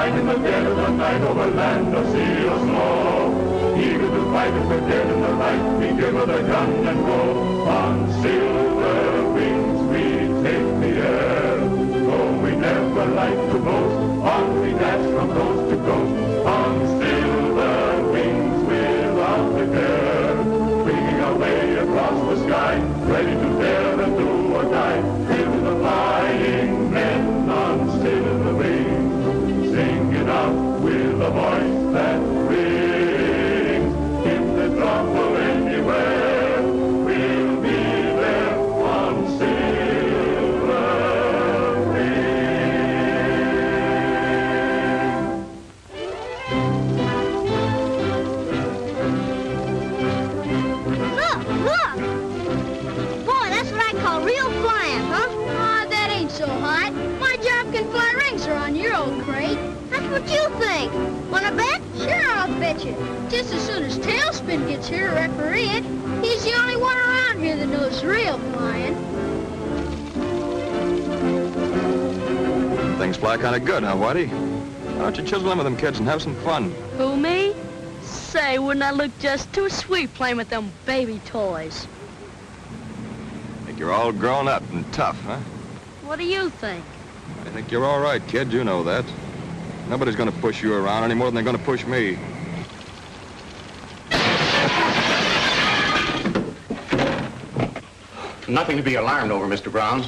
fight in the dead of the night over land or sea or snow. Eager to fight if we're dead in the night, we give her the gun and go. On silver wings we take the air, though we never like to boast. On we dash from coast to coast, on silver wings without a care. Swinging our way across the sky, ready to dare and do or die. With the flying men on silver wings, singing out with a voice that rings. If there's trouble anywhere, we'll be there on silver wings. Look! Boy, that's what I call real flying, huh? Aw, that ain't so hot. My job can fly rings around your old crate. That's what you think. Wanna bet? Sure, I'll bet you. Just as soon as Tailspin gets here to referee it, he's the only one around here that knows real flying. Things fly kind of good, huh, Whitey? Why don't you chisel in with them kids and have some fun? Who, me? Say, wouldn't I look just too sweet playing with them baby toys? Think you're all grown up and tough, huh? What do you think? I think you're all right, kid. You know that. Nobody's gonna push you around any more than they're gonna push me. Nothing to be alarmed over, Mr. Brown.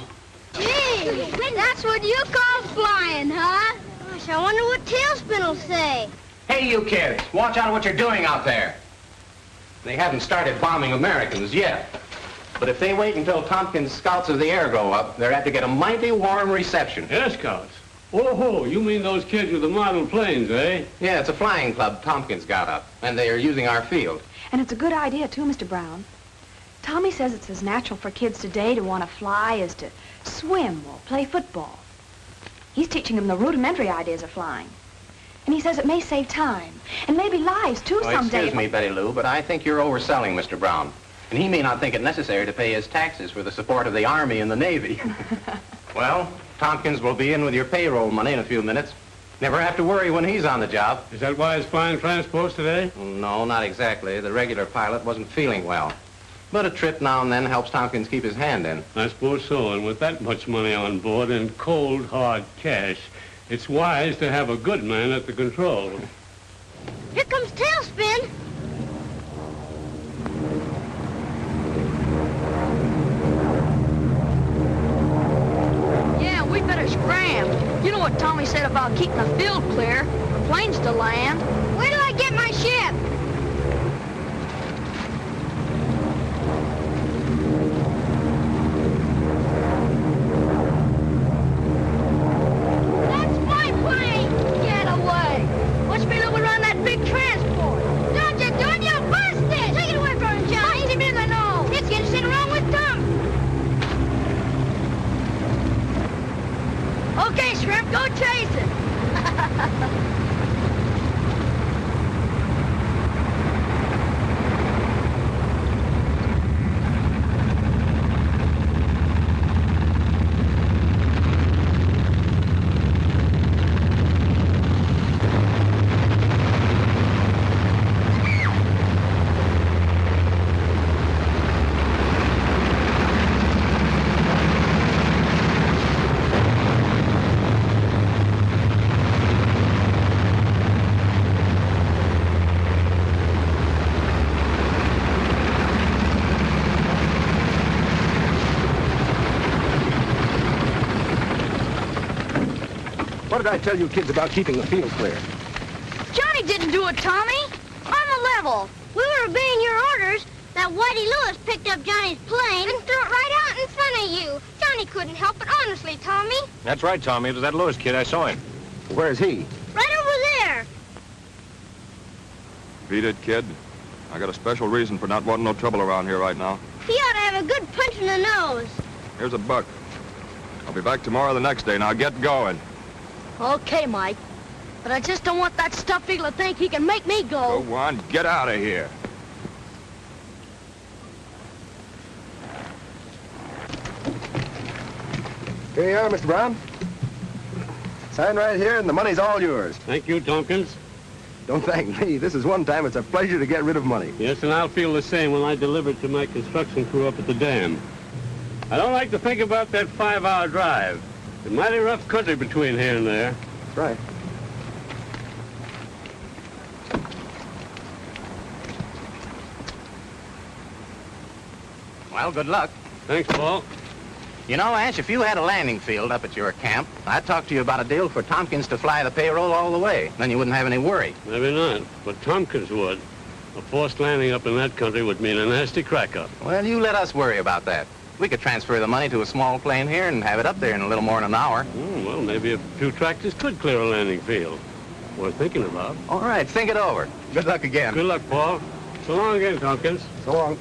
Gee, that's what you call flying, huh? Gosh, I wonder what Tailspin will say. Hey, you kids, watch out what you're doing out there. They haven't started bombing Americans yet. But if they wait until Tompkins' Scouts of the Air go up, they're apt to get a mighty warm reception. Air Scouts? Oh, you mean those kids with the model planes, eh? Yeah, it's a flying club Tompkins got up, and they are using our field. And it's a good idea, too, Mr. Brown. Tommy says it's as natural for kids today to want to fly as to swim or play football. He's teaching them the rudimentary ideas of flying. And he says it may save time, and maybe lives, too, someday. Excuse me, Betty Lou, but I think you're overselling Mr. Brown. And he may not think it necessary to pay his taxes for the support of the Army and the Navy. Well, Tompkins will be in with your payroll money in a few minutes. Never have to worry when he's on the job. Is that why he's flying transports today? No, not exactly. The regular pilot wasn't feeling well. But a trip now and then helps Tompkins keep his hand in. I suppose so, and with that much money on board and cold, hard cash, it's wise to have a good man at the control. Here comes Tailspin. Yeah, we better scram. You know what Tommy said about keeping the field clear for planes to land. Where do I get my ship? That's my plane! Get away! Watch me loop around that big transport. Don't you do it, you'll burst it! Take it away from him, Johnny. Punch him in the nose! It's getting sitting wrong with Tom. Okay, Shrimp, go chase it. What did I tell you kids about keeping the field clear? Johnny didn't do it, Tommy. On the level. We were obeying your orders. That Whitey Lewis picked up Johnny's plane and threw it right out in front of you. Johnny couldn't help it, honestly, Tommy. That's right, Tommy. It was that Lewis kid. I saw him. Where's he? Right over there. Beat it, kid. I got a special reason for not wanting no trouble around here right now. He ought to have a good punch in the nose. Here's a buck. I'll be back tomorrow or the next day. Now get going. Okay, Mike. But I just don't want that stuffed eagle to think he can make me go. Go on, get out of here. Here you are, Mr. Brown. Sign right here, and the money's all yours. Thank you, Tompkins. Don't thank me. This is one time it's a pleasure to get rid of money. Yes, and I'll feel the same when I deliver it to my construction crew up at the dam. I don't like to think about that 5-hour drive. It's a mighty rough country between here and there. That's right. Well, good luck. Thanks, Paul. You know, Ash, if you had a landing field up at your camp, I'd talk to you about a deal for Tompkins to fly the payroll all the way. Then you wouldn't have any worry. Maybe not, but Tompkins would. A forced landing up in that country would mean a nasty crack-up. Well, you let us worry about that. We could transfer the money to a small plane here and have it up there in a little more than an hour. Well, maybe a few tractors could clear a landing field. Worth thinking about. All right, think it over. Good luck again. Good luck, Paul. So long again, Tompkins. So long.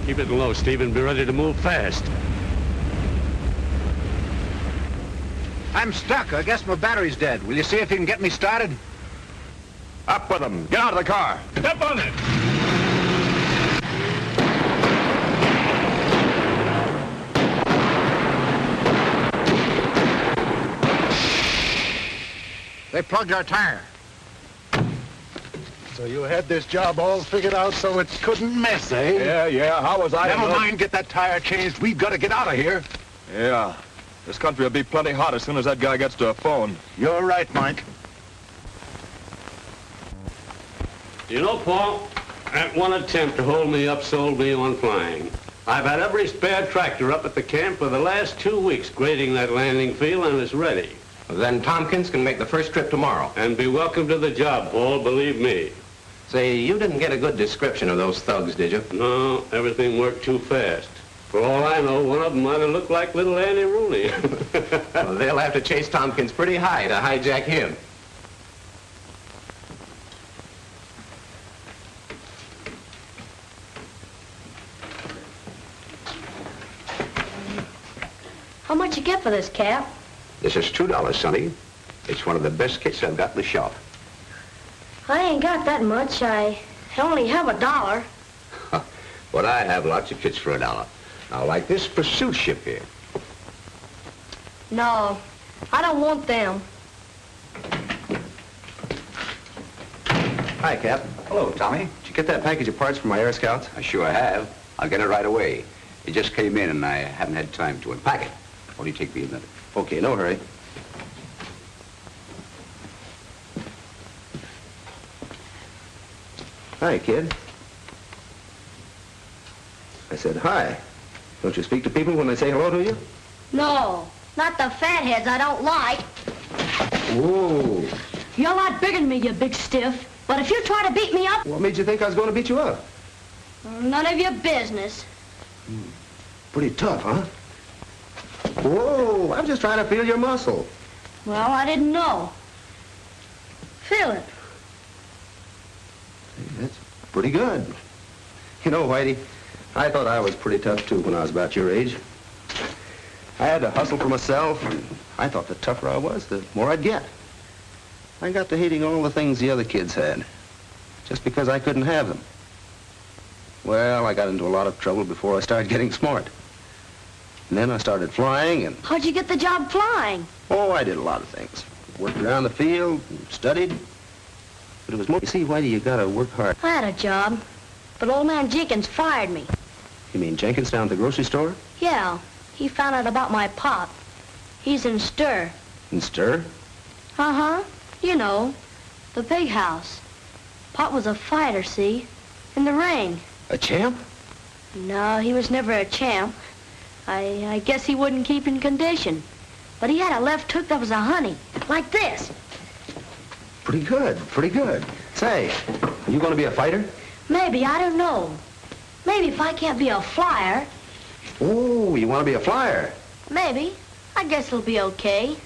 Keep it low, Stephen. Be ready to move fast. I'm stuck. I guess my battery's dead. Will you see if you can get me started? Up with them. Get out of the car. Step on it. They plugged our tire. So you had this job all figured out so it couldn't miss, eh? Yeah. How was I? Never mind, get that tire changed. We've got to get out of here. Yeah. This country will be plenty hot as soon as that guy gets to a phone. You're right, Mike. You know, Paul, that one attempt to hold me up sold me on flying. I've had every spare tractor up at the camp for the last 2 weeks grading that landing field, and it's ready. Then Tompkins can make the first trip tomorrow. And be welcome to the job, Paul, believe me. Say, you didn't get a good description of those thugs, did you? No, everything worked too fast. For all I know, one of them might have looked like little Annie Rooney. Well, they'll have to chase Tompkins pretty high to hijack him. How much you get for this, Cap? This is $2, Sonny. It's one of the best kits I've got in the shop. I ain't got that much. I only have $1. But I have lots of kits for $1. Now, like this pursuit ship here. No, I don't want them. Hi, Cap. Hello, Tommy. Did you get that package of parts from my Air Scouts? I sure have. I'll get it right away. It just came in and I haven't had time to unpack it. Only take me a minute. Okay, no hurry. Hi, kid. I said hi. Don't you speak to people when they say hello to you? No, not the fatheads I don't like. Whoa. You're a lot bigger than me, you big stiff. But if you try to beat me up... What made you think I was going to beat you up? None of your business. Pretty tough, huh? Whoa, I'm just trying to feel your muscle. Well, I didn't know. Feel it. That's pretty good. You know, Whitey, I thought I was pretty tough, too, when I was about your age. I had to hustle for myself, and I thought the tougher I was, the more I'd get. I got to hating all the things the other kids had, just because I couldn't have them. Well, I got into a lot of trouble before I started getting smart. And then I started flying, and... How'd you get the job flying? Oh, I did a lot of things. Worked around the field, and studied. But it was more... You see, Whitey, you gotta work hard. I had a job, but old man Jenkins fired me. You mean Jenkins down at the grocery store? Yeah, he found out about my pop. He's in Stir. In Stir? Uh-huh. You know, the big house. Pop was a fighter, see? In the ring. A champ? No, he was never a champ. I guess he wouldn't keep in condition. But he had a left hook that was a honey. Like this. Pretty good, pretty good. Say, are you gonna be a fighter? Maybe, I don't know. Maybe if I can't be a flyer. Oh, you want to be a flyer? Maybe. I guess it'll be okay.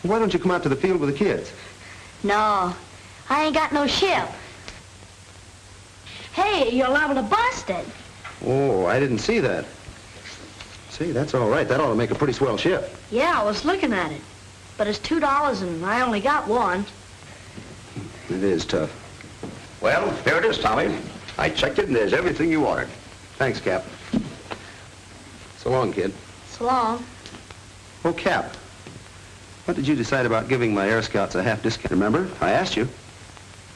Why don't you come out to the field with the kids? No, I ain't got no ship. Hey, you're liable to bust it. Oh, I didn't see that. See, that's all right. That ought to make a pretty swell ship. Yeah, I was looking at it. But it's $2 and I only got one. It is tough. Well, here it is, Tommy. I checked it, and there's everything you ordered. Thanks, Cap. So long, kid. So long. Oh, Cap. What did you decide about giving my Air Scouts a half discount? Remember? I asked you.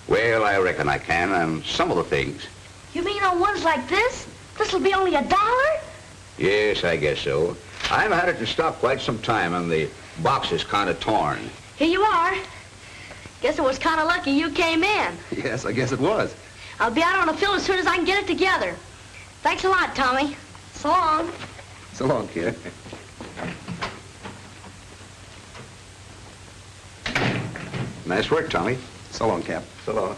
Well, I reckon I can on some of the things. You mean on ones like this? This'll be only $1? Yes, I guess so. I've had it in stock quite some time, and the box is kind of torn. Here you are. Guess it was kind of lucky you came in. Yes, I guess it was. I'll be out on the field as soon as I can get it together. Thanks a lot, Tommy. So long. So long, kid. Nice work, Tommy. So long, Cap. So long.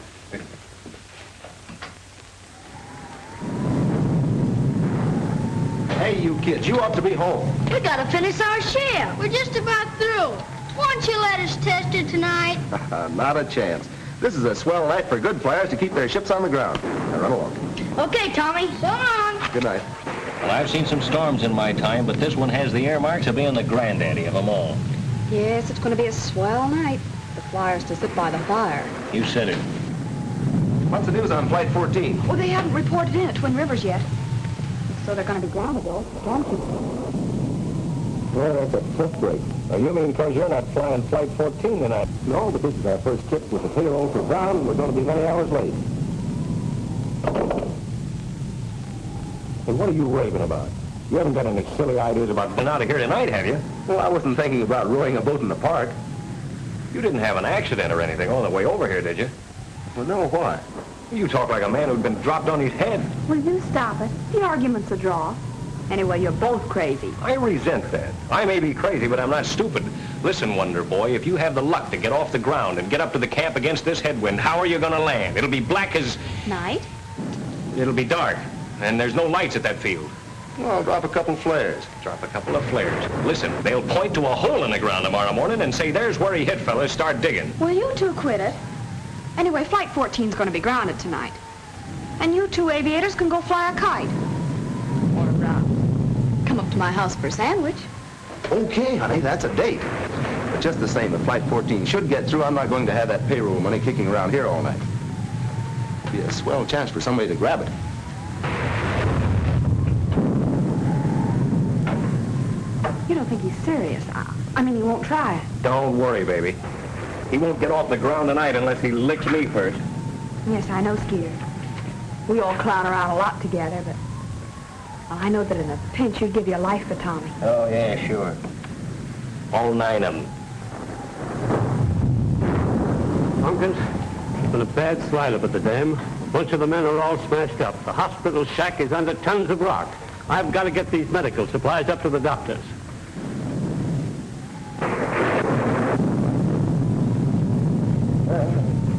Hey, you kids, you ought to be home. We gotta finish our shift. We're just about through. Why don't you let us test it tonight? Not a chance. This is a swell night for good flyers to keep their ships on the ground. Now run along. Okay, Tommy. So long. Good night. Well, I've seen some storms in my time, but this one has the earmarks of being the granddaddy of them all. Yes, it's going to be a swell night. The flyers to sit by the fire. You said it. What's the news on Flight 14? Well, they haven't reported in at Twin Rivers yet. So they're going to be grounded, though. Storm keeps Well, that's a fifth break. You mean because you're not flying Flight 14 tonight? No, but this is our first trip with the payroll for Brown, and we're going to be many hours late. And what are you raving about? You haven't got any silly ideas about being out of here tonight, have you? Well, I wasn't thinking about rowing a boat in the park. You didn't have an accident or anything on the way over here, did you? Well, no, why? You talk like a man who'd been dropped on his head. Will you stop it? The argument's a draw. Anyway, you're both crazy. I resent that. I may be crazy, but I'm not stupid. Listen, Wonder Boy, if you have the luck to get off the ground and get up to the camp against this headwind, how are you going to land? It'll be black as... Night? It'll be dark, and there's no lights at that field. Well, I'll drop a couple flares. Drop a couple of flares. Listen, they'll point to a hole in the ground tomorrow morning and say, there's where he hit, fellas. Start digging. Well, you two quit it. Anyway, Flight 14's going to be grounded tonight. And you two aviators can go fly a kite. Or come up to my house for a sandwich. Okay, honey, that's a date. But just the same, if Flight 14 should get through, I'm not going to have that payroll money kicking around here all night. It'd be a swell chance for somebody to grab it. You don't think he's serious? I mean, he won't try it. Don't worry, baby. He won't get off the ground tonight unless he licks me first. Yes, I know, Skeeter. We all clown around a lot together, but I know that in a pinch you'd give your life for Tommy. Oh, yeah, sure. All 9 of them. Tompkins, it's been a bad slide up at the dam. A bunch of the men are all smashed up. The hospital shack is under tons of rock. I've got to get these medical supplies up to the doctors.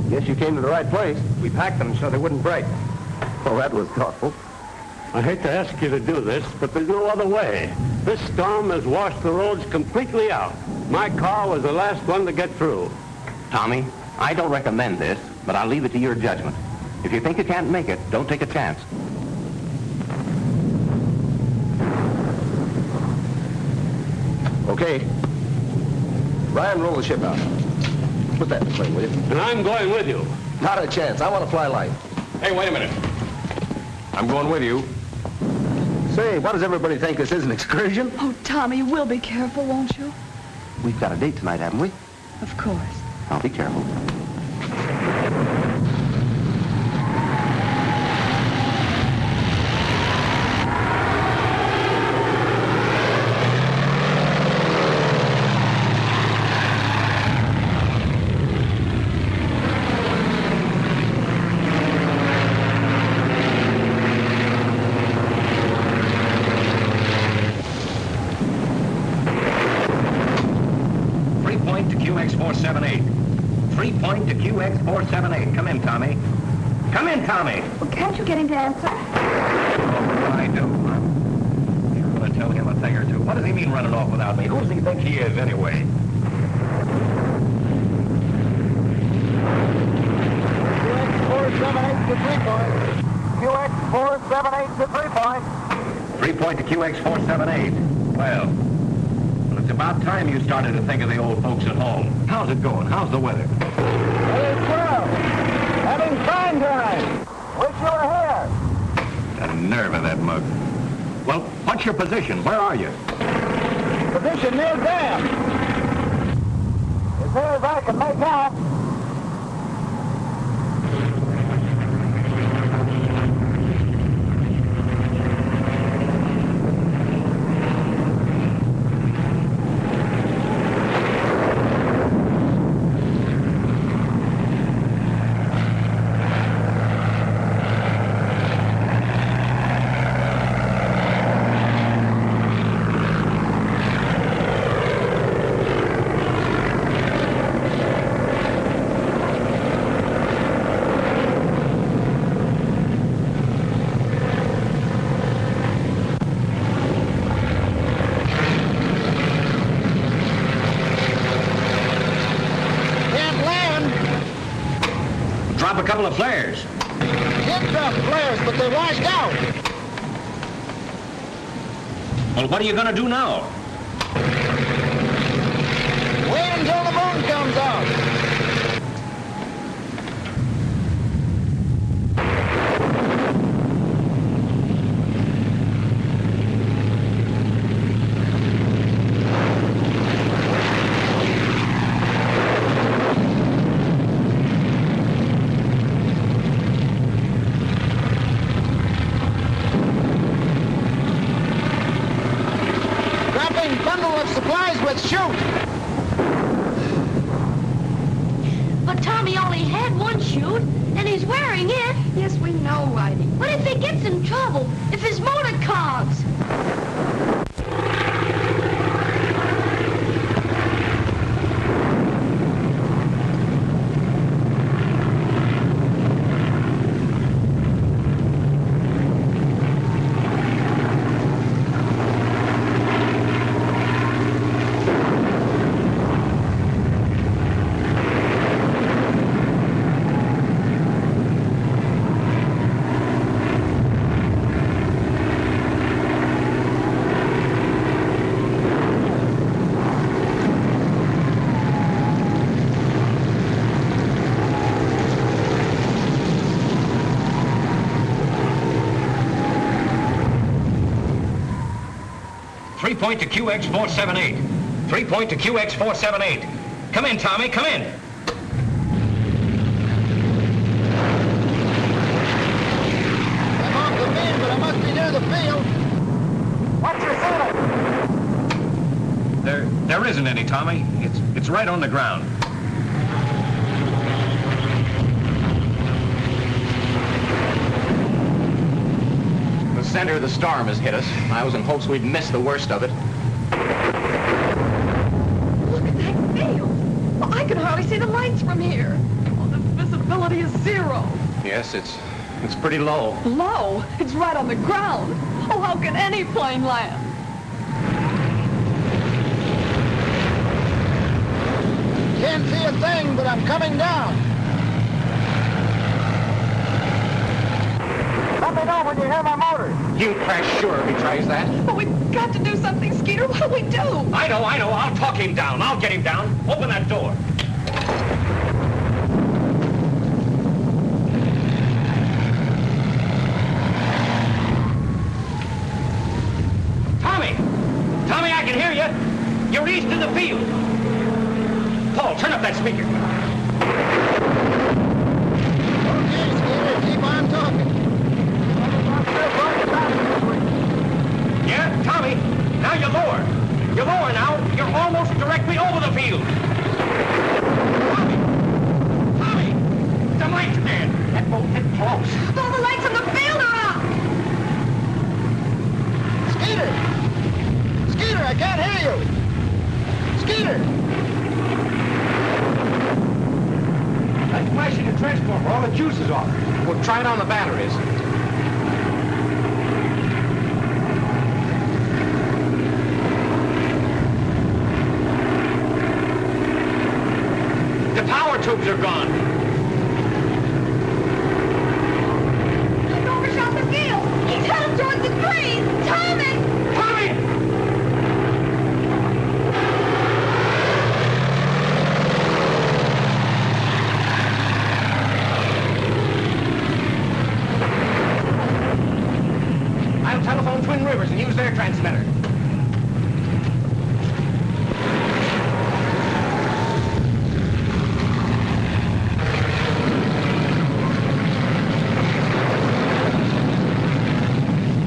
Guess you came to the right place. We packed them so they wouldn't break. Well, that was thoughtful. I hate to ask you to do this, but there's no other way. This storm has washed the roads completely out. My car was the last one to get through. Tommy, I don't recommend this, but I'll leave it to your judgment. If you think you can't make it, don't take a chance. Okay. Ryan, roll the ship out. Put that in the plane, will you? And I'm going with you. Not a chance. I want to fly light. Hey, wait a minute. I'm going with you. Say, what does everybody think? This is an excursion? Oh, Tommy, you will be careful, won't you? We've got a date tonight, haven't we? Of course. I'll be careful. 478. 3 point to QX478. Come in, Tommy. Come in, Tommy. Well, can't you get him to answer? Oh, I do. I'm going to tell him a thing or two. What does he mean running off without me? Who does he think he is, anyway? QX478 to 3 point. QX QX478 to 3-point. 3-point to QX478. Well, it's about time you started to think of the old folks at home. How's it going? How's the weather? Hey, swell. Having fine time. Wish you were here. The nerve of that mug. Well, what's your position? Where are you? Position near dam. As near as I can make out. Drop a couple of flares. Did drop flares, but they washed out. Well, what are you going to do now? Wait until the moon comes out. Bundle of supplies with chute. But Tommy only had one chute, and he's wearing it. Yes, we know, Whitey. What if he gets in trouble? If his motor clogs? Three-point to QX478. 3-point to QX478. Come in, Tommy, come in. I'm off the beam, but I must be near the field. What's your ceiling? There isn't any, Tommy. It's right on the ground. The center of the storm has hit us. I was in hopes we'd miss the worst of it. Look at that field. Well, I can hardly see the lights from here. Oh, the visibility is 0. Yes, it's pretty low. Low? It's right on the ground. Oh, how can any plane land? Can't see a thing, but I'm coming down. Let me know when you hear my motor. He'll crash sure if he tries that. But we've got to do something, Skeeter. What do we do? I know. I'll talk him down. I'll get him down. Open that door. Tommy! Tommy, I can hear you. You're east of the field. Paul, turn up that speaker. Okay, Skeeter, keep on talking. Yeah, Tommy, now you're lower. You're lower now. You're almost directly over the field. Tommy! The lights, man. That boat hit close. All the lights on the field are out. Skeeter, I can't hear you. Skeeter! That's flashing the transformer. All the juice is off. We'll try it on the batteries. The power tubes are gone. It overshot the field. Use their transmitter.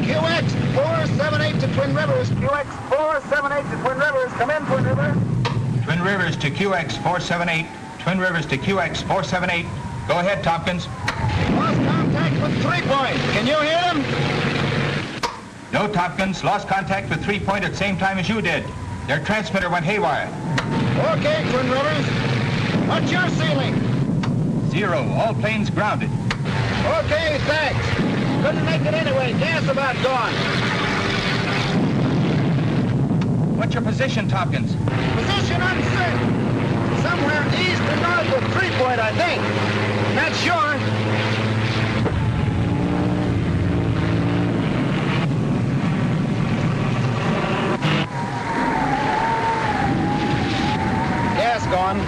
QX 478 to Twin Rivers. QX 478 to Twin Rivers. Come in, Twin Rivers. Twin Rivers to QX 478. Twin Rivers to QX 478. Go ahead, Tompkins. Lost contact with 3 Point. Can you hear them? No, Tompkins. Lost contact with 3 Point at the same time as you did. Their transmitter went haywire. Okay, Twin Rivers. What's your ceiling? 0. All planes grounded. Okay, thanks. Couldn't make it anyway. Gas about gone. What's your position, Tompkins? Position uncertain. Somewhere east or north of 3 Point, I think. Not sure. Gas gone.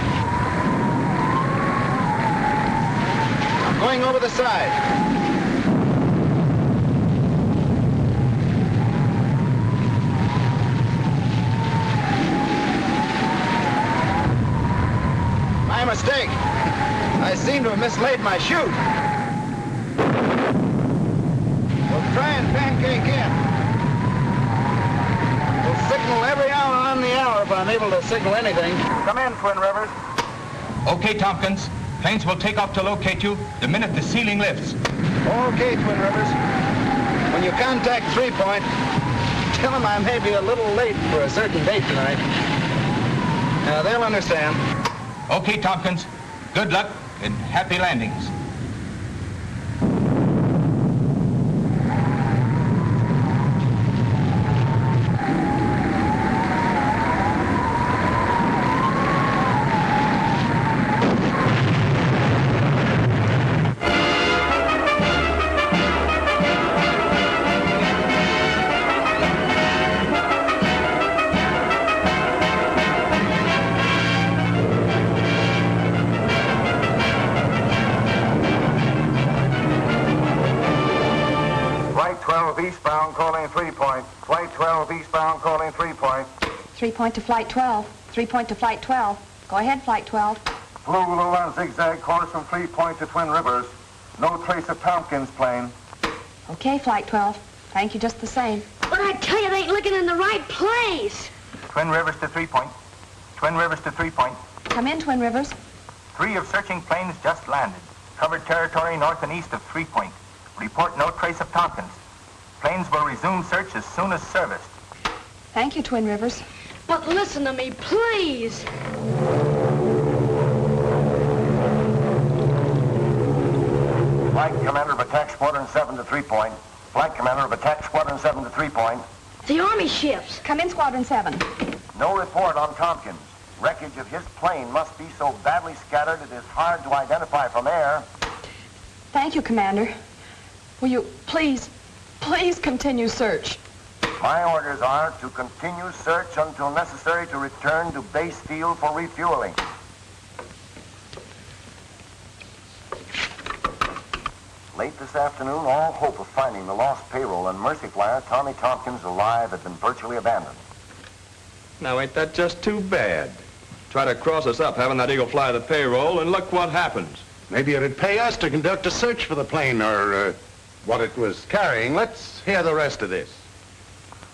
I'm going over the side. My mistake. I seem to have mislaid my chute. We'll try and pancake in. We'll signal every hour on the hour if I'm able to signal anything. Come in, Twin Rivers. Okay, Tompkins. Planes will take off to locate you the minute the ceiling lifts. Okay, Twin Rivers. When you contact 3 Point, tell them I may be a little late for a certain date tonight. They'll understand. Okay, Tompkins. Good luck and happy landings. Eastbound calling 3 Point. Flight 12 eastbound calling 3 Point. 3 Point to Flight 12. 3 Point to Flight 12. Go ahead, Flight 12. Flew on zigzag course from 3 Point to Twin Rivers. No trace of Tompkins' plane. Okay, Flight 12. Thank you just the same. But I tell you, they ain't looking in the right place. Twin Rivers to 3 Point. Twin Rivers to 3 Point. Come in, Twin Rivers. 3 of searching planes just landed. Covered territory north and east of 3 Point. Report no trace of Tompkins. Planes will resume search as soon as serviced. Thank you, Twin Rivers. But listen to me, please. Flight Commander of Attack Squadron 7 to 3 Point. Flight Commander of Attack Squadron 7 to 3 Point. The Army ships. Come in, Squadron 7. No report on Tompkins. Wreckage of his plane must be so badly scattered it is hard to identify from air. Thank you, Commander. Will you please continue search? My orders are to continue search until necessary to return to base field for refueling. Late this afternoon, all hope of finding the lost payroll and Mercy Flyer Tommy Tompkins alive had been virtually abandoned. Now, ain't that just too bad? Try to cross us up having that eagle fly the payroll, and look what happens. Maybe it'd pay us to conduct a search for the plane or what it was carrying. Let's hear the rest of this.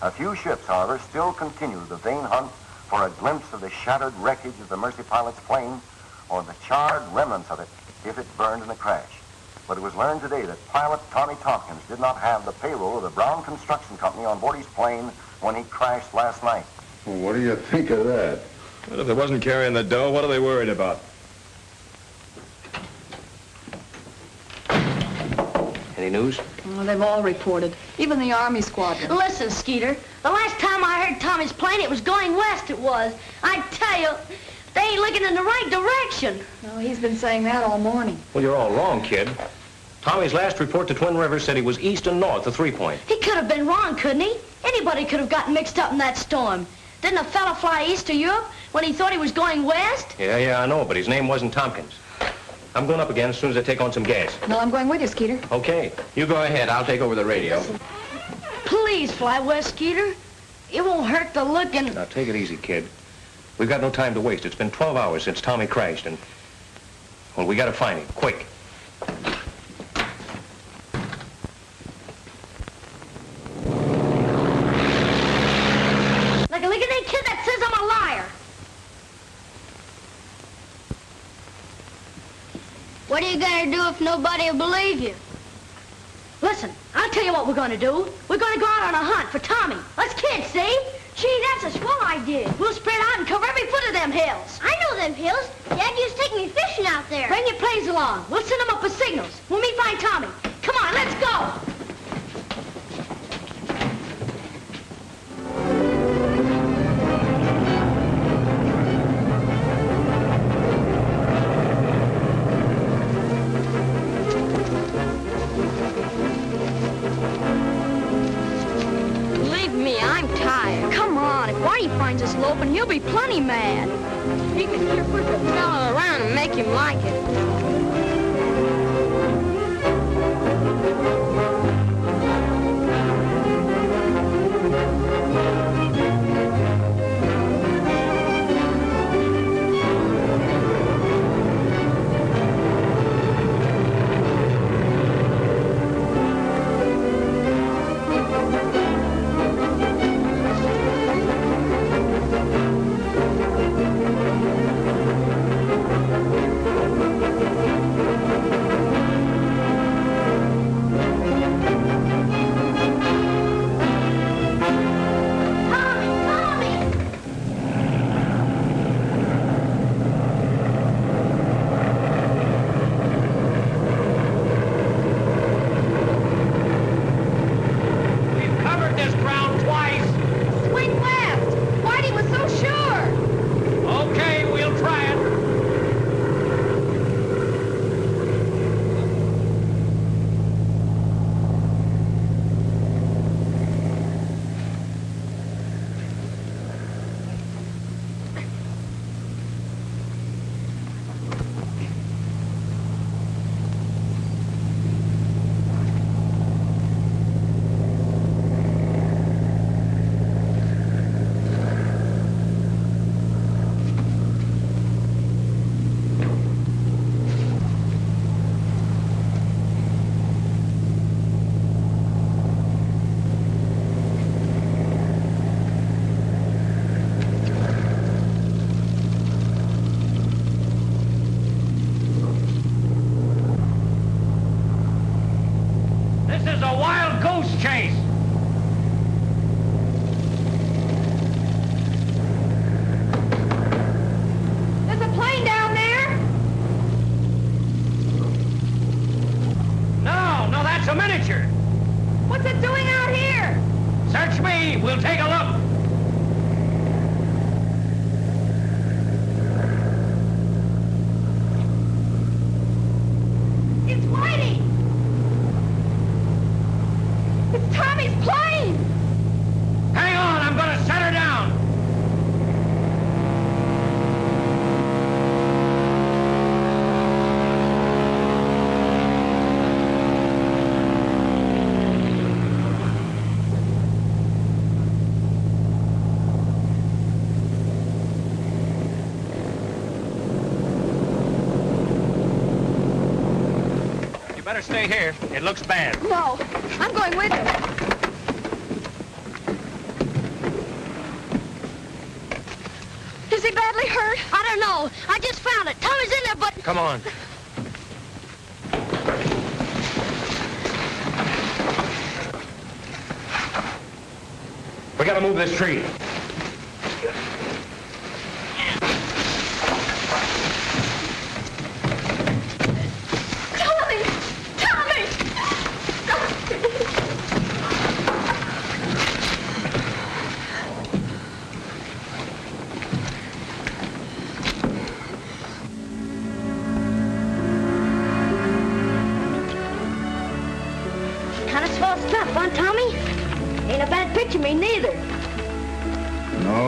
A few ships, however, still continue the vain hunt for a glimpse of the shattered wreckage of the Mercy pilot's plane or the charred remnants of it if it burned in the crash. But it was learned today that pilot Tommy Tompkins did not have the payroll of the Brown Construction Company on board his plane when he crashed last night. Well, what do you think of that? Well, if they wasn't carrying the dough, what are they worried about? Any news? Oh, they've all reported. Even the Army squadron. Listen, Skeeter, the last time I heard Tommy's plane, it was going west, it was. I tell you, they ain't looking in the right direction. Oh, he's been saying that all morning. Well, you're all wrong, kid. Tommy's last report to Twin Rivers said he was east and north of 3 Point. He could have been wrong, couldn't he? Anybody could have gotten mixed up in that storm. Didn't a fella fly east of Europe when he thought he was going west? Yeah, I know, but his name wasn't Tompkins. I'm going up again as soon as I take on some gas. No, I'm going with you, Skeeter. Okay. You go ahead. I'll take over the radio. please fly west, Skeeter. It won't hurt to look and... Now, take it easy, kid. We've got no time to waste. It's been 12 hours since Tommy crashed, and... well, we gotta find him, quick. Like a lick-a-day kid that says I'm a liar. What are you gonna do if nobody will believe you? Listen, I'll tell you what we're gonna do. We're gonna go out on a hunt for Tommy. Us kids, see? Gee, that's a swell idea. We'll spread out and cover every foot of them hills. I know them hills. Dad used to take me fishing out there. Bring your planes along. We'll send them up with signals when we find Tommy. Come on, let's go. Finds us loping, he'll be plenty mad. You can sure push a fellow around and make him like it. Better stay here. It looks bad. No, I'm going with him. Is he badly hurt? I don't know. I just found it. Tommy's in there, but... Come on. We gotta move this tree.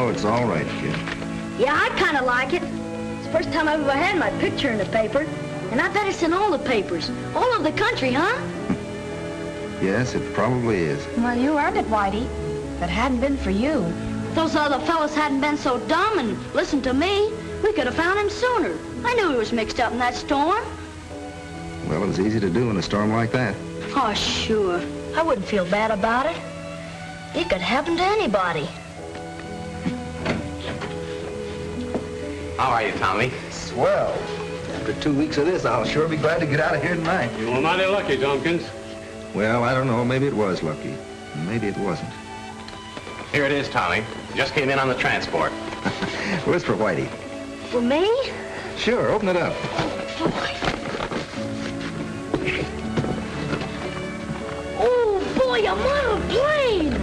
It's all right, kid. Yeah, I kind of like it. It's the first time I've ever had my picture in the paper. And I bet it's in all the papers. All over the country, huh? Yes, it probably is. Well, you earned it, Whitey. If it hadn't been for you. If those other fellas hadn't been so dumb and listened to me, we could have found him sooner. I knew he was mixed up in that storm. Well, it was easy to do in a storm like that. Oh, sure. I wouldn't feel bad about it. It could happen to anybody. How are you, Tommy? Swell. After 2 weeks of this, I'll sure be glad to get out of here tonight. You were mighty lucky, Tompkins. Well, I don't know. Maybe it was lucky. Maybe it wasn't. Here it is, Tommy. Just came in on the transport. Where's for Whitey? For me? Sure, open it up. Oh, boy, a model plane!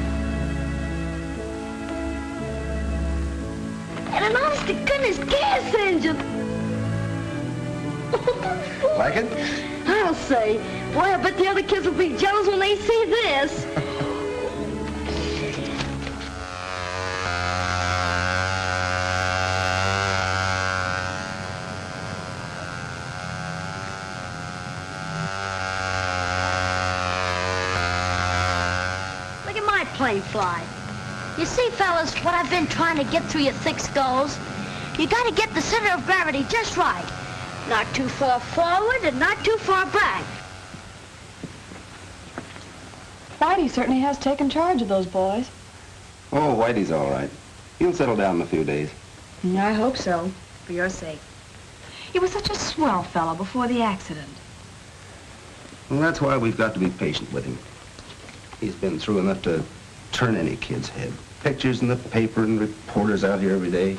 And an honest-to-goodness gas engine! Like it? I'll say. Boy, I bet the other kids will be jealous when they see this. Look at my plane fly. You see, fellas, what I've been trying to get through your thick skulls? You gotta get the center of gravity just right. Not too far forward and not too far back. Whitey certainly has taken charge of those boys. Oh, Whitey's all right. He'll settle down in a few days. I hope so, for your sake. He was such a swell fellow before the accident. Well, that's why we've got to be patient with him. He's been through enough to turn any kid's head. Pictures in the paper and reporters out here every day.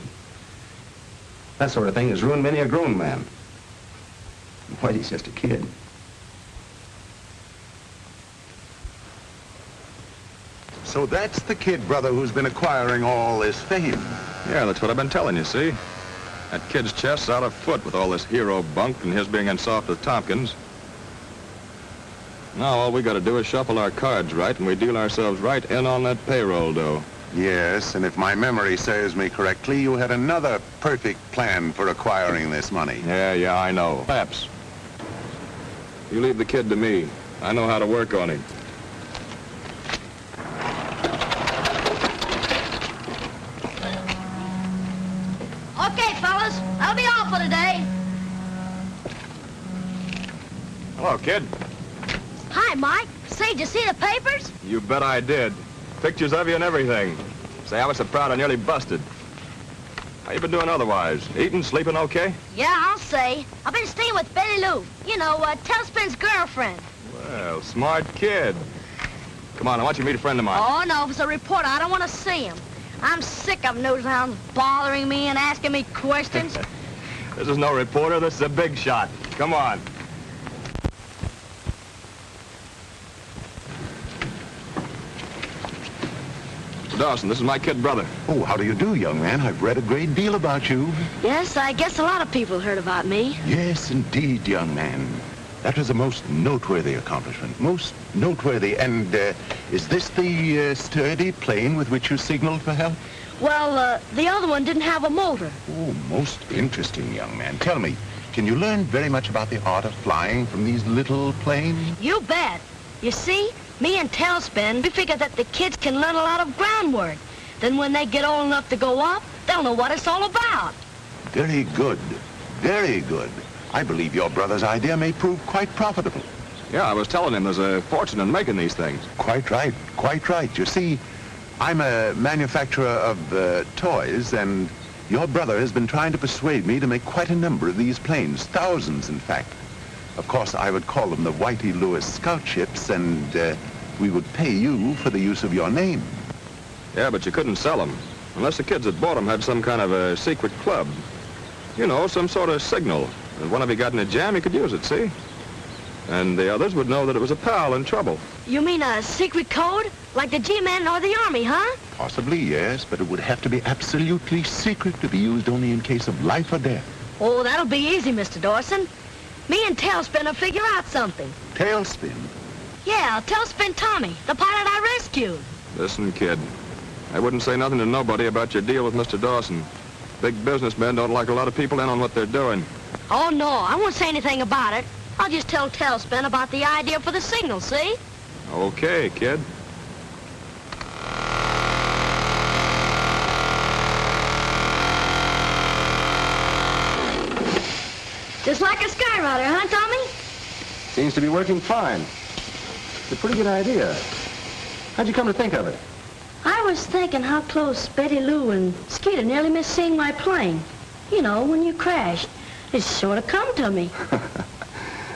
That sort of thing has ruined many a grown man. Whitey's just a kid. So that's the kid, brother, who's been acquiring all this fame. Yeah, that's what I've been telling you, see? That kid's chest's out of foot with all this hero bunk and his being in soft with Tompkins. Now all we got to do is shuffle our cards right, and we deal ourselves right in on that payroll dough. Yes, and if my memory serves me correctly, you had another perfect plan for acquiring this money. Yeah, I know. Perhaps. You leave the kid to me. I know how to work on him. Okay, fellas, that'll be all for today. Hello, kid. Hi, Mike. Say, did you see the papers? You bet I did. Pictures of you and everything. Say, I was so proud I nearly busted. How you been doing otherwise? Eating, sleeping okay? Yeah, I'll say. I've been staying with Betty Lou. You know, Tailspin's girlfriend. Well, smart kid. Come on, I want you to meet a friend of mine. Oh, no, if it's a reporter, I don't want to see him. I'm sick of nose hounds bothering me and asking me questions. This is no reporter, this is a big shot. Come on. Mr. Dawson, this is my kid brother. Oh, how do you do, young man? I've read a great deal about you. Yes, I guess a lot of people heard about me. Yes, indeed, young man. That was a most noteworthy accomplishment. Most noteworthy. And is this the sturdy plane with which you signaled for help? Well, the other one didn't have a motor. Oh, most interesting, young man. Tell me, can you learn very much about the art of flying from these little planes? You bet. You see, me and Tailspin, we figure that the kids can learn a lot of groundwork. Then when they get old enough to go up, they'll know what it's all about. Very good. Very good. I believe your brother's idea may prove quite profitable. Yeah, I was telling him there's a fortune in making these things. Quite right. Quite right. You see, I'm a manufacturer of toys, and your brother has been trying to persuade me to make quite a number of these planes. Thousands, in fact. Of course, I would call them the Whitey Lewis Scout ships, and we would pay you for the use of your name. Yeah, but you couldn't sell them. Unless the kids that bought them had some kind of a secret club. You know, some sort of signal. If one of you got in a jam, you could use it, see? And the others would know that it was a pal in trouble. You mean a secret code? Like the G-Men or the Army, huh? Possibly, yes, but it would have to be absolutely secret to be used only in case of life or death. Oh, that'll be easy, Mr. Dawson. Me and Tailspin will figure out something. Tailspin? Yeah, Tailspin Tommy, the pilot I rescued. Listen, kid, I wouldn't say nothing to nobody about your deal with Mr. Dawson. Big businessmen don't like a lot of people in on what they're doing. Oh, no, I won't say anything about it. I'll just tell Tailspin about the idea for the signal, see? Okay, kid. Just like a skyrider, huh, Tommy? Seems to be working fine. It's a pretty good idea. How'd you come to think of it? I was thinking how close Betty Lou and Skeeter nearly missed seeing my plane. You know, when you crashed. It sort of come to me.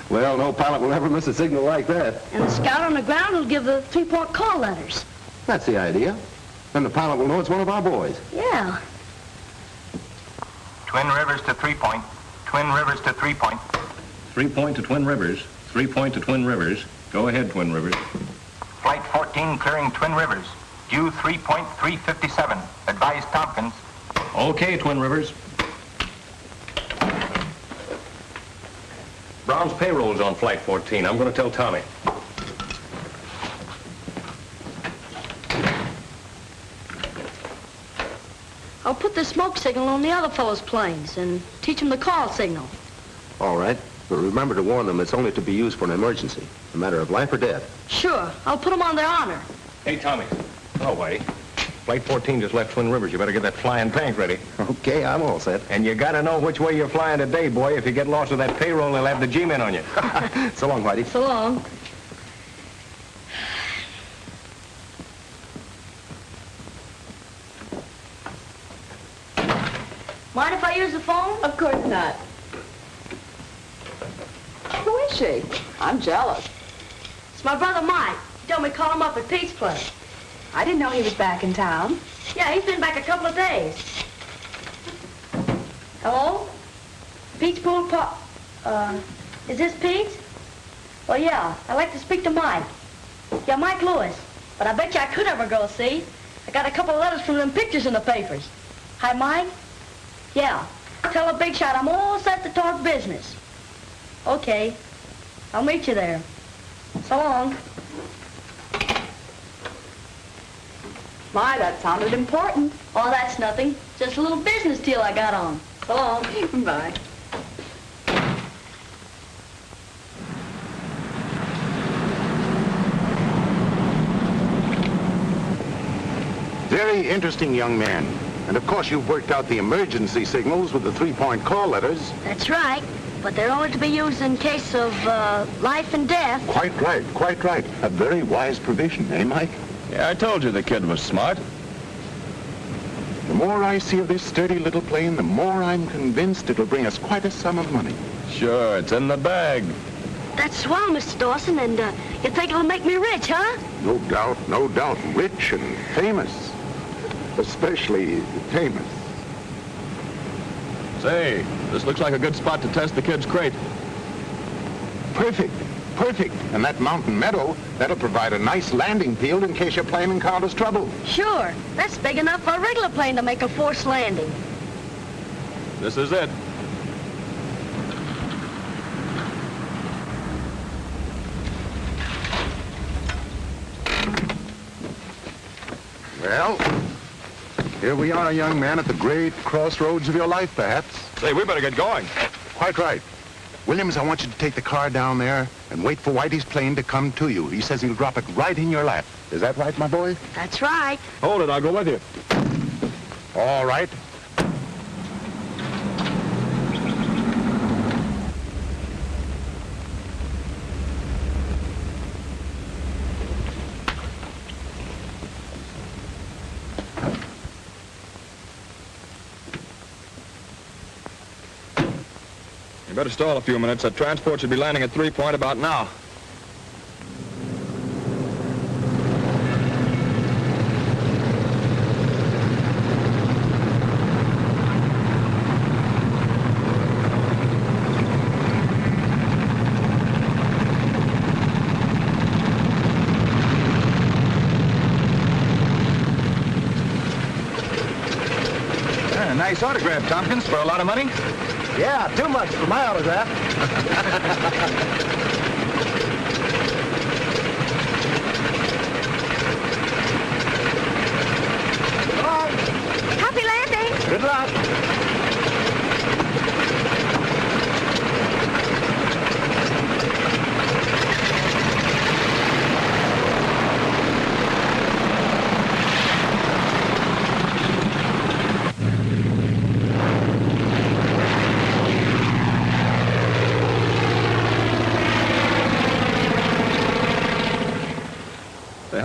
Well, no pilot will ever miss a signal like that. And the scout on the ground will give the 3-point call letters. That's the idea. Then the pilot will know it's one of our boys. Yeah. Twin Rivers to 3-point. Twin Rivers to 3-point. 3-point to Twin Rivers. 3-point to Twin Rivers. Go ahead, Twin Rivers. Flight 14 clearing Twin Rivers. Due 3.357. Advise Tompkins. Okay, Twin Rivers. Brown's payroll's on Flight 14. I'm going to tell Tommy. I'll put the smoke signal on the other fellow's planes and teach them the call signal. All right. But remember to warn them it's only to be used for an emergency. A matter of life or death. Sure. I'll put them on their honor. Hey, Tommy. Oh, wait. Flight 14 just left Twin Rivers. You better get that flying tank ready. Okay, I'm all set. And you got to know which way you're flying today, boy. If you get lost with that payroll, they'll have the G-men on you. So long, Whitey. So long. Mind if I use the phone? Of course not. Who is she? I'm jealous. It's my brother Mike. He told me to call him up at Pete's place. I didn't know he was back in town. Yeah, he's been back a couple of days. Hello? Pete's pool pop. Is this Pete? Well, yeah, I'd like to speak to Mike. Yeah, Mike Lewis. But I bet you I could ever go see. I got a couple of letters from them pictures in the papers. Hi, Mike? Yeah. Tell the big shot I'm all set to talk business. Okay. I'll meet you there. So long. My, that sounded important. Oh, that's nothing. Just a little business deal I got on. So long. Bye. Very interesting young man. And of course you've worked out the emergency signals with the 3-point call letters. That's right. But they're only to be used in case of life and death. Quite right, quite right. A very wise provision, eh, Mike? Yeah, I told you the kid was smart. The more I see of this sturdy little plane, the more I'm convinced it'll bring us quite a sum of money. Sure, it's in the bag. That's swell, Mr. Dawson, and you think it'll make me rich, huh? No doubt, no doubt. Rich and famous. Especially famous. Say, this looks like a good spot to test the kid's crate. Perfect, perfect. And that mountain meadow, that'll provide a nice landing field in case your plane encounters trouble. Sure. That's big enough for a regular plane to make a forced landing. This is it. Well, here we are, young man, at the great crossroads of your life, perhaps. Say, we better get going. Quite right. Williams, I want you to take the car down there and wait for Whitey's plane to come to you. He says he'll drop it right in your lap. Is that right, my boy? That's right. Hold it, I'll go with you. All right. You better stall a few minutes. That transport should be landing at 3-point about now. Nice autograph, Tompkins, for a lot of money. Yeah, too much for my autograph. Happy landing. Good luck.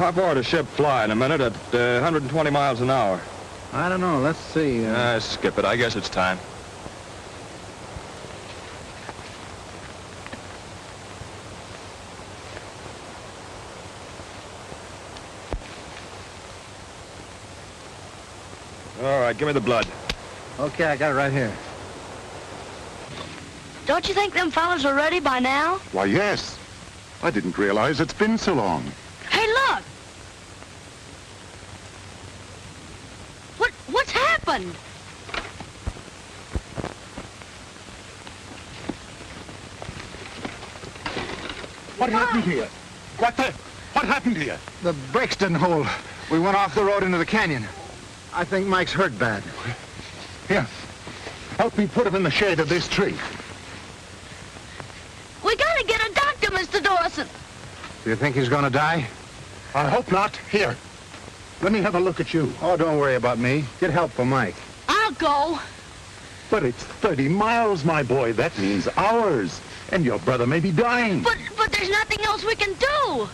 How far does a ship fly in a minute at 120 miles an hour? I don't know. Let's see. Skip it. I guess it's time. All right, give me the blood. Okay, I got it right here. Don't you think them fellas are ready by now? Why, yes. I didn't realize it's been so long. Hey, look! What's happened? What happened here? What happened here? The brakes didn't hold. We went off the road into the canyon. I think Mike's hurt bad. Here. Help me put him in the shade of this tree. We gotta get a doctor, Mr. Dawson. Do you think he's gonna die? I hope not. Here. Let me have a look at you. Oh, don't worry about me. Get help for Mike. I'll go. But it's 30 miles, my boy. That means hours. And your brother may be dying. But there's nothing else we can do.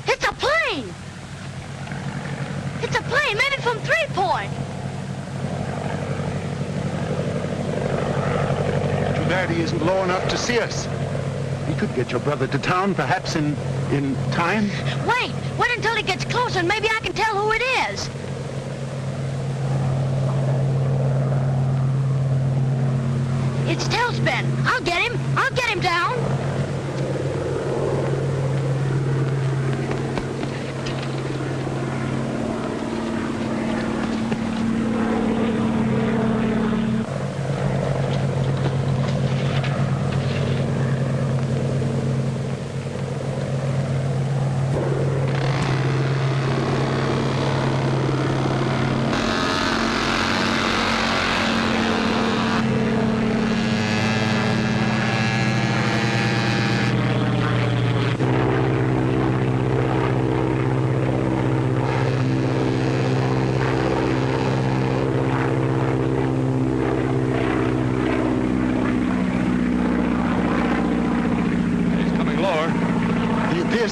It's a plane. It's a plane, maybe from 3 Point. Too bad he isn't low enough to see us. We could get your brother to town, perhaps in time. Wait until he gets closer and maybe I can tell who it is. It's Tailspin. I'll get him down.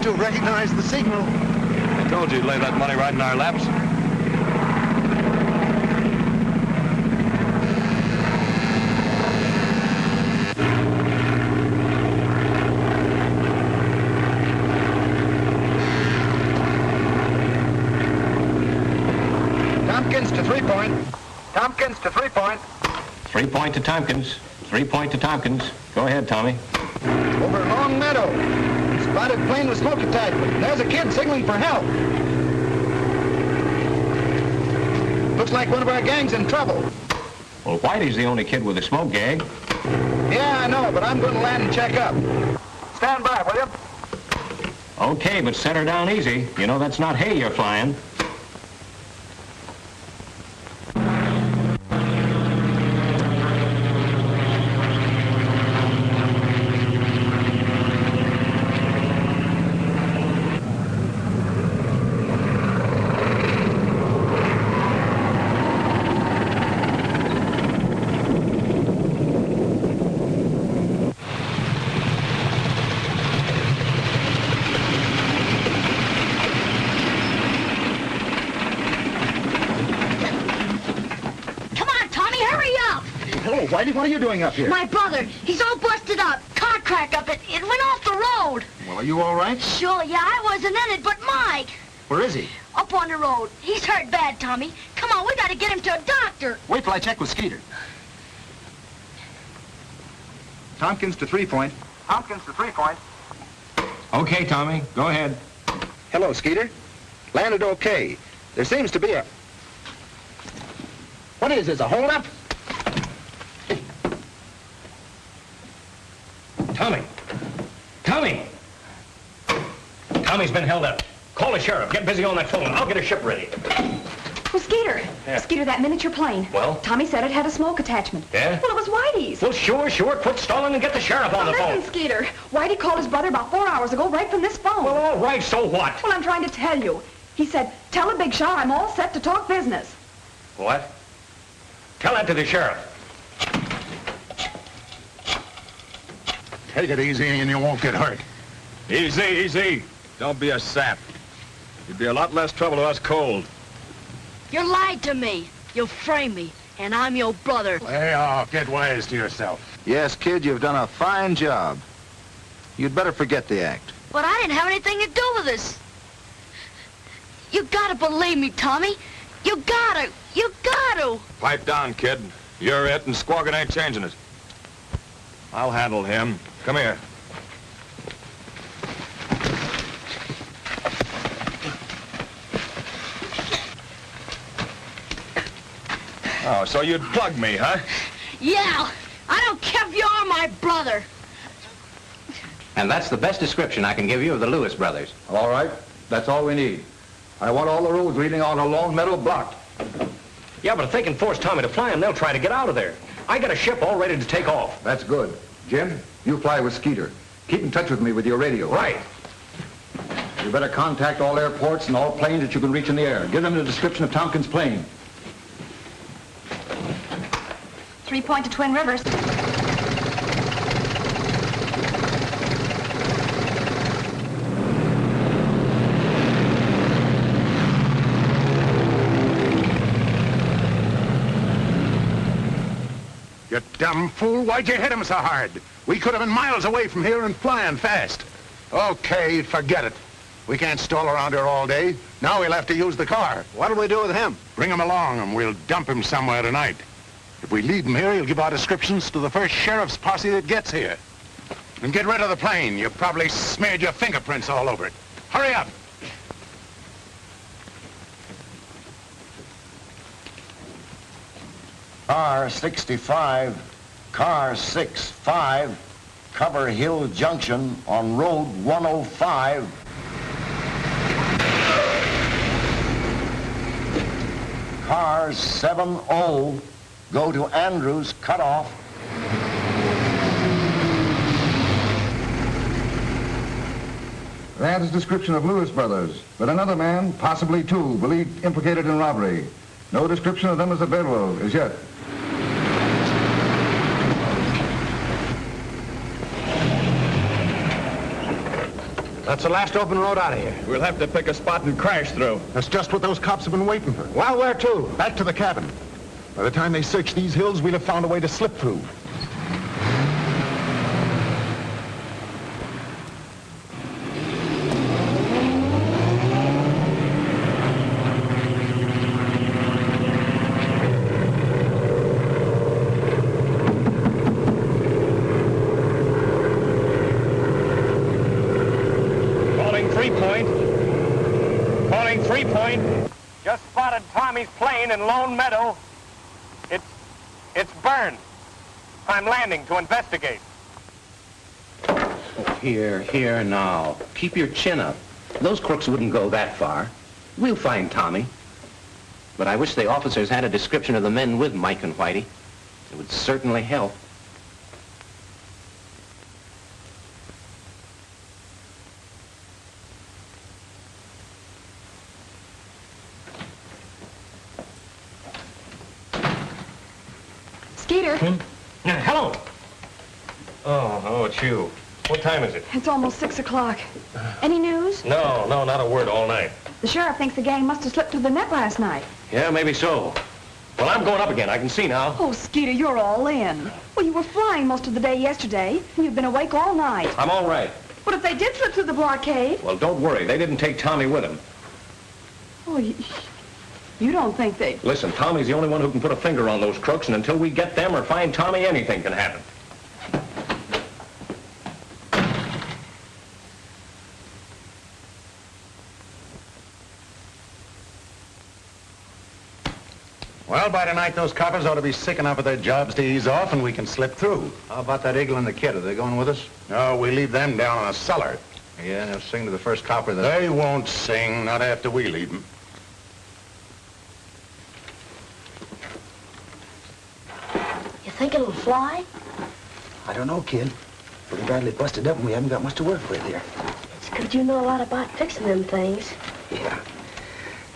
To recognize the signal. I told you to lay that money right in our laps. Tompkins to 3 Point. Tompkins to 3 Point. 3 Point to Tompkins. 3 Point to Tompkins. Go ahead, Tommy. Over Long Meadow. Spotted plane with smoke attachment. There's a kid signaling for help. Looks like one of our gang's in trouble. Well, Whitey's the only kid with a smoke gag. Yeah, I know, but I'm going to land and check up. Stand by, will you? Okay, but set her down easy. You know that's not hay you're flying. Whitey, what are you doing up here? My brother, he's all busted up. Car crack up. It went off the road. Well, are you all right? Sure, yeah, I wasn't in it, but Mike. Where is he? Up on the road. He's hurt bad, Tommy. Come on, we gotta get him to a doctor. Wait till I check with Skeeter. Tompkins to 3 Point. Tompkins to 3 Point. Okay, Tommy, go ahead. Hello, Skeeter. Landed okay. There seems to be a... What is this, a holdup? Tommy! Tommy! Tommy's been held up. Call the sheriff. Get busy on that phone. I'll get a ship ready. Well, Skeeter. Yeah. Skeeter, that miniature plane. Well? Tommy said it had a smoke attachment. Yeah? Well, it was Whitey's. Well, sure. Quit stalling and get the sheriff on the phone. Listen, Skeeter. Whitey called his brother about 4 hours ago right from this phone. Well, all right, so what? Well, I'm trying to tell you. He said, tell the big shot I'm all set to talk business. What? Tell that to the sheriff. Take it easy and you won't get hurt. Easy. Don't be a sap. You'd be a lot less trouble to us cold. You lied to me. You framed me. And I'm your brother. Hey, oh, get wise to yourself. Yes, kid, you've done a fine job. You'd better forget the act. But I didn't have anything to do with this. You gotta believe me, Tommy. You gotta. You gotta. Pipe down, kid. You're it, and Squawkin ain't changing it. I'll handle him. Come here. Oh, so you'd plug me, huh? Yeah. I don't care if you are my brother. And that's the best description I can give you of the Lewis brothers. All right, that's all we need. I want all the roads leading on to Lone Meadow blocked. Yeah, but if they can force Tommy to fly him, they'll try to get out of there. I got a ship all ready to take off. That's good. Jim, you fly with Skeeter. Keep in touch with me with your radio. Right. You better contact all airports and all planes that you can reach in the air. Give them the description of Tompkins' plane. 3 Point to Twin Rivers. You dumb fool, why'd you hit him so hard? We could have been miles away from here and flying fast. Okay, forget it. We can't stall around here all day. Now we'll have to use the car. What'll we do with him? Bring him along and we'll dump him somewhere tonight. If we leave him here, he'll give our descriptions to the first sheriff's posse that gets here. And get rid of the plane. You probably smeared your fingerprints all over it. Hurry up. Car 65, car 65, Cover Hill Junction on Road 105. Car 70, go to Andrews Cutoff. That is description of Lewis brothers, but another man, possibly two, believed implicated in robbery. No description of them as available as yet. That's the last open road out of here. We'll have to pick a spot and crash through. That's just what those cops have been waiting for. Well, where to? Back to the cabin. By the time they search these hills, we'll have found a way to slip through. Calling 3 Point. Just spotted Tommy's plane in Lone Meadow. It's burned. I'm landing to investigate. Oh, here now. Keep your chin up. Those crooks wouldn't go that far. We'll find Tommy. But I wish the officers had a description of the men with Mike and Whitey. It would certainly help. Skeeter. Hello. Oh, it's you. What time is it? It's almost 6 o'clock. Any news? No, not a word all night. The sheriff thinks the gang must have slipped through the net last night. Yeah, maybe so. Well, I'm going up again. I can see now. Oh, Skeeter, you're all in. Well, you were flying most of the day yesterday, and you've been awake all night. I'm all right. What if they did slip through the blockade? Well, don't worry. They didn't take Tommy with them. Oh, you don't think they... Listen, Tommy's the only one who can put a finger on those crooks, and until we get them or find Tommy, anything can happen. Well, by tonight, those coppers ought to be sick enough of their jobs to ease off, and we can slip through. How about that Eagle and the kid? Are they going with us? No, we leave them down in the cellar. Yeah, they'll sing to the first copper that... They won't sing, not after we leave them. You think it'll fly? I don't know, kid. We're badly busted up and we haven't got much to work with here. It's good you know a lot about fixing them things. Yeah.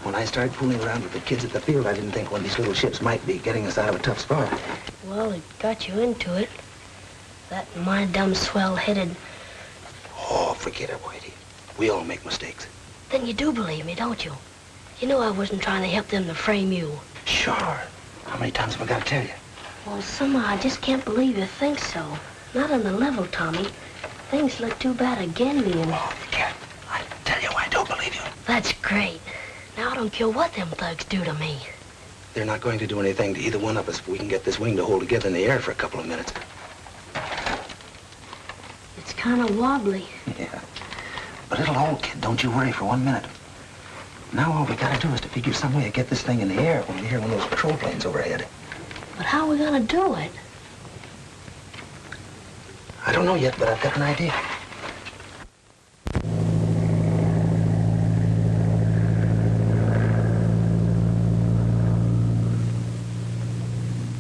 When I started fooling around with the kids at the field, I didn't think one of these little ships might be getting us out of a tough spot. Well, it got you into it. That and my dumb swell-headed... Oh, forget it, Whitey. We all make mistakes. Then you do believe me, don't you? You know I wasn't trying to help them to frame you. Sure. How many times have I got to tell you? Well, somehow I just can't believe you think so. Not on the level, Tommy. Things look too bad again me and... Oh, you can't. I tell you, I don't believe you. That's great. Now I don't care what them thugs do to me. They're not going to do anything to either one of us if we can get this wing to hold together in the air for a couple of minutes. It's kind of wobbly. Yeah. But it'll hold, kid. Don't you worry for 1 minute. Now all we gotta do is to figure some way to get this thing in the air when we hear one of those patrol planes overhead. But how are we gonna do it? I don't know yet, but I've got an idea.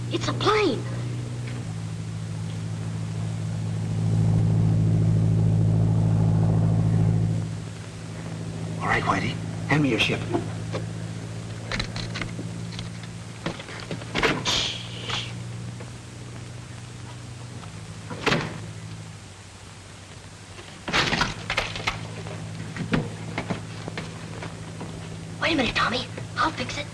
It's a plane. All right, Whitey. Hand me your ship. Wait a minute, Tommy. I'll fix it.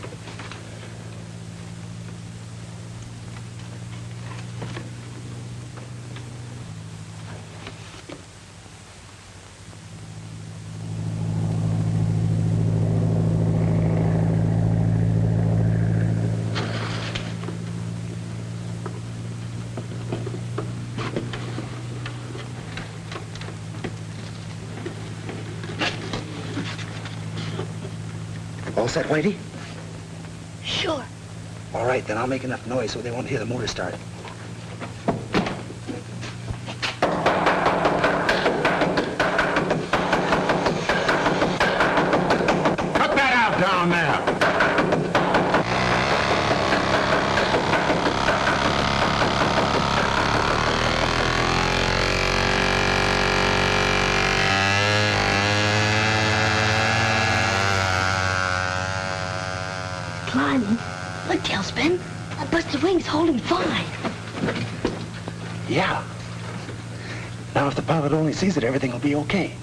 All set, Whitey? Sure. All right, then I'll make enough noise so they won't hear the motor start. Cut that out down there. Climbing. Look, Tailspin. That busted wing's holding fine. Yeah. Now, if the pilot only sees it, everything will be okay.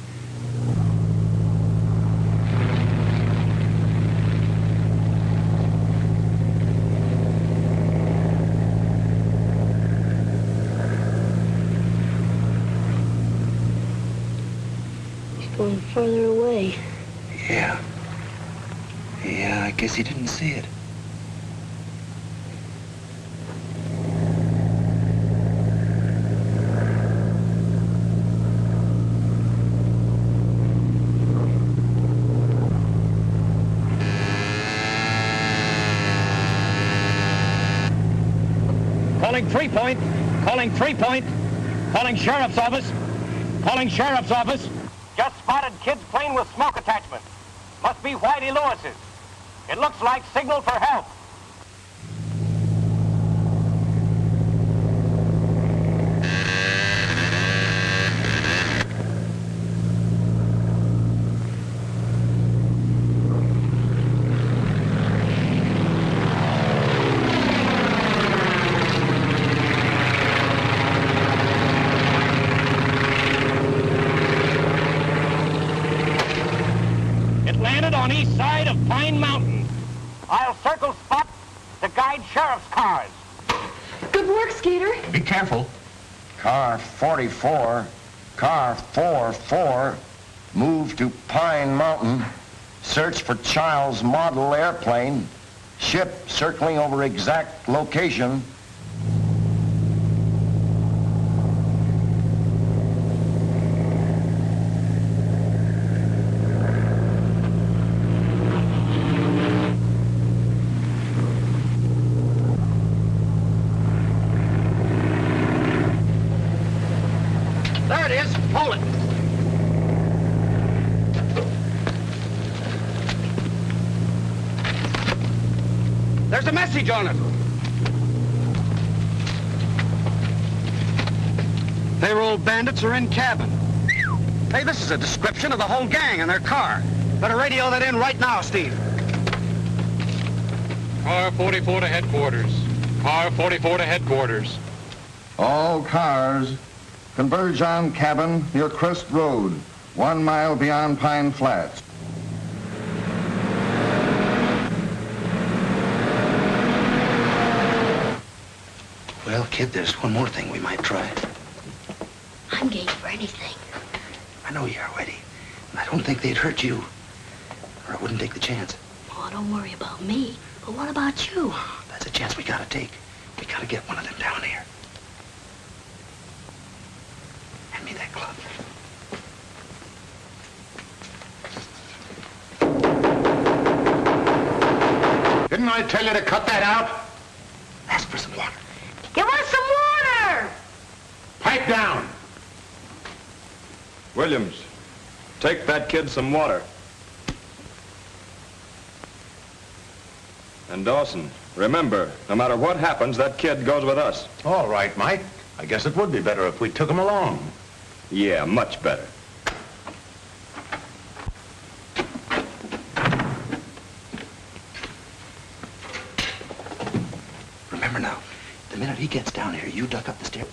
He's going further away. Yeah. Yeah, I guess he didn't see it. Calling 3-point. Calling 3-point. Calling sheriff's office. Calling sheriff's office. Just spotted kid's plane with smoke attachment. Must be Whitey Lewis's. It looks like signal for help. On east side of Pine Mountain. I'll circle spot to guide sheriff's cars. Good work, Skeeter. Be careful. Car 44, car 44, move to Pine Mountain. Search for Child's model airplane. Ship circling over exact location. There it is. Hold it. There's a message on it. Payroll bandits are in cabin. Hey, this is a description of the whole gang and their car. Better radio that in right now, Steve. Car 44 to headquarters. Car 44 to headquarters. All cars converge on cabin near Crest Road, 1 mile beyond Pine Flats. Well, kid, there's one more thing we might try. I'm game for anything. I know you are, Whitey. And I don't think they'd hurt you. Or I wouldn't take the chance. Oh, don't worry about me. But what about you? That's a chance we gotta take. We gotta get one of them down here. Hand me that club. Didn't I tell you to cut that out? Ask for some water. Give us some water! Pipe down. Williams, take that kid some water. And Dawson, remember, no matter what happens, that kid goes with us. All right, Mike. I guess it would be better if we took him along. Yeah, much better. Remember now, the minute he gets down here, you duck up the stairs.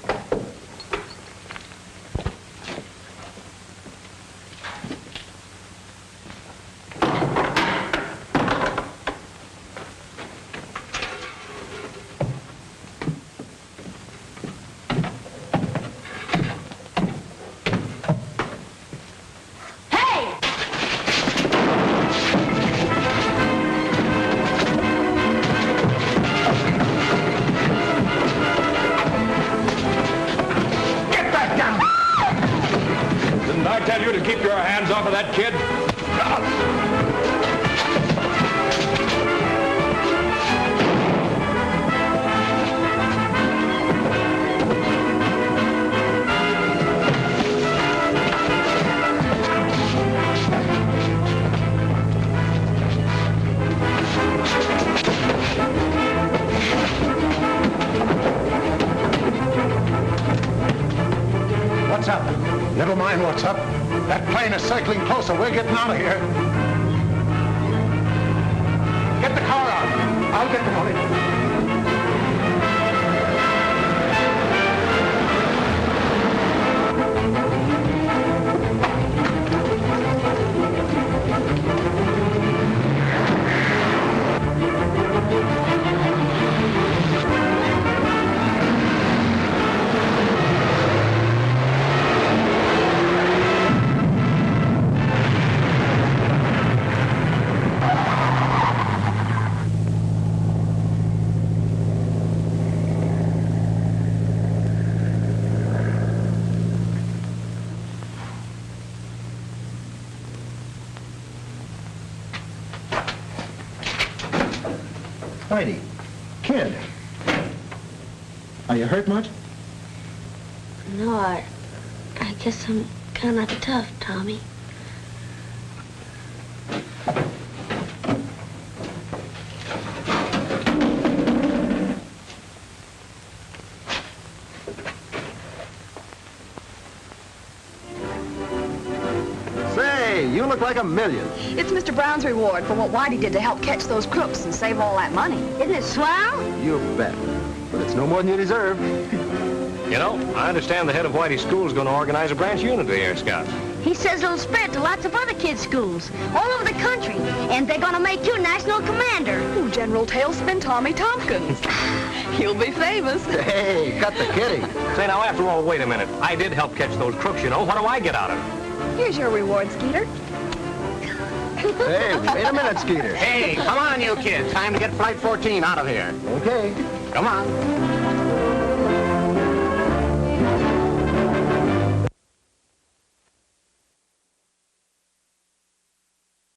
That kid? What's up? Never mind what's up. That plane is circling closer. We're getting out of here. Get the car out. I'll get the money. Heidi, kid, are you hurt much? No, I guess I'm kind of tough, Tommy. Say, you look like a million. It's Mr. Brown's reward for what Whitey did to help catch those crooks and save all that money. Isn't it swell? You bet. But it's no more than you deserve. You know, I understand the head of Whitey's school is going to organize a branch unit of the Air Scouts. He says it'll spread to lots of other kids' schools all over the country, and they're going to make you national commander. Ooh, General Tailspin Tommy Tompkins. He'll be famous. Hey, cut the kidding. Say, now, after all, wait a minute. I did help catch those crooks, you know. What do I get out of it? Here's your reward, Skeeter. Hey, wait a minute, Skeeter. Hey, come on, you kids. Time to get Flight 14 out of here. Okay. Come on.